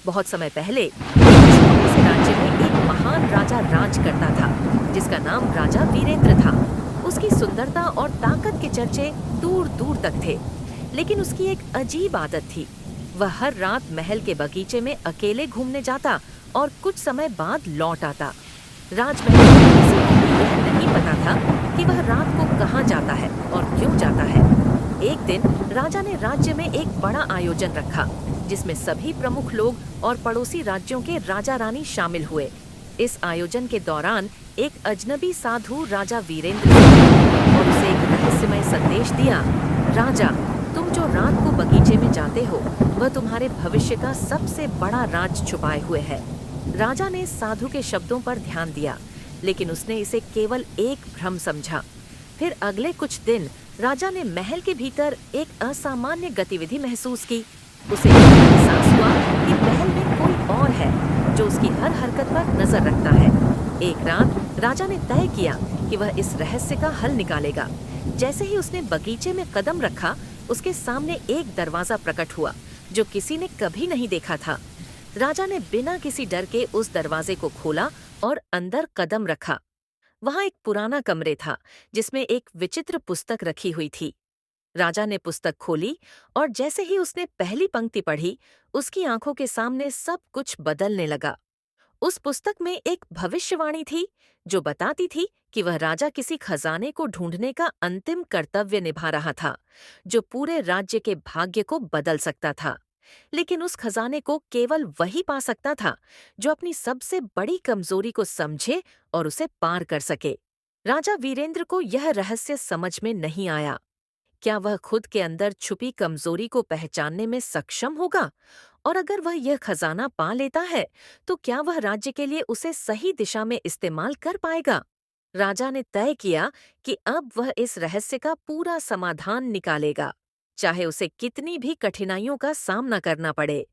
बहुत समय पहले एक छोटे से राज्य में एक महान राजा राज करता था, जिसका नाम राजा वीरेंद्र था। उसकी सुंदरता और ताकत के चर्चे दूर दूर तक थे। लेकिन उसकी एक अजीब आदत थी। वह हर रात महल के बगीचे में अकेले घूमने जाता और कुछ समय बाद लौट आता। राजमहल में किसी को भी यह नहीं पता था कि वह रात को कहाँ जाता है और क्यों जाता है। एक दिन राजा ने राज्य में एक बड़ा आयोजन रखा, जिसमें सभी प्रमुख लोग और पड़ोसी राज्यों के राजा रानी शामिल हुए। इस आयोजन के दौरान एक अजनबी साधु राजा वीरेंद्र से मिला और उसे एक रहस्यमय संदेश दिया। राजा, तुम जो रात को बगीचे में जाते हो, वह तुम्हारे भविष्य का सबसे बड़ा राज छुपाए हुए है। राजा ने साधु के शब्दों पर ध्यान दिया, लेकिन उसने इसे केवल एक भ्रम समझा। फिर अगले कुछ दिन राजा ने महल के भीतर एक असामान्य गतिविधि महसूस की। उसे यह एहसास हुआ कि महल में कोई और है जो उसकी हर हरकत पर नजर रखता है। एक रात राजा ने तय किया कि वह इस रहस्य का हल निकालेगा। जैसे ही उसने बगीचे में कदम रखा, उसके सामने एक दरवाजा प्रकट हुआ जो किसी ने कभी नहीं देखा था। राजा ने बिना किसी डर के उस दरवाजे को खोला और अंदर कदम रखा। वहां एक पुराना कमरे था, जिसमें एक विचित्र पुस्तक रखी हुई थी। राजा ने पुस्तक खोली और जैसे ही उसने पहली पंक्ति पढ़ी, उसकी आंखों के सामने सब कुछ बदलने लगा। उस पुस्तक में एक भविष्यवाणी थी जो बताती थी कि वह राजा किसी खजाने को ढूंढने का अंतिम कर्तव्य निभा रहा था, जो पूरे राज्य के भाग्य को बदल सकता था। लेकिन उस खजाने को केवल वही पा सकता था जो अपनी सबसे बड़ी कमजोरी को समझे और उसे पार कर सके। राजा वीरेंद्र को यह रहस्य समझ में नहीं आया। क्या वह खुद के अंदर छुपी कमजोरी को पहचानने में सक्षम होगा? और अगर वह यह खजाना पा लेता है, तो क्या वह राज्य के लिए उसे सही दिशा में इस्तेमाल कर पाएगा? राजा ने तय किया कि अब वह इस रहस्य का पूरा समाधान निकालेगा, चाहे उसे कितनी भी कठिनाइयों का सामना करना पड़े।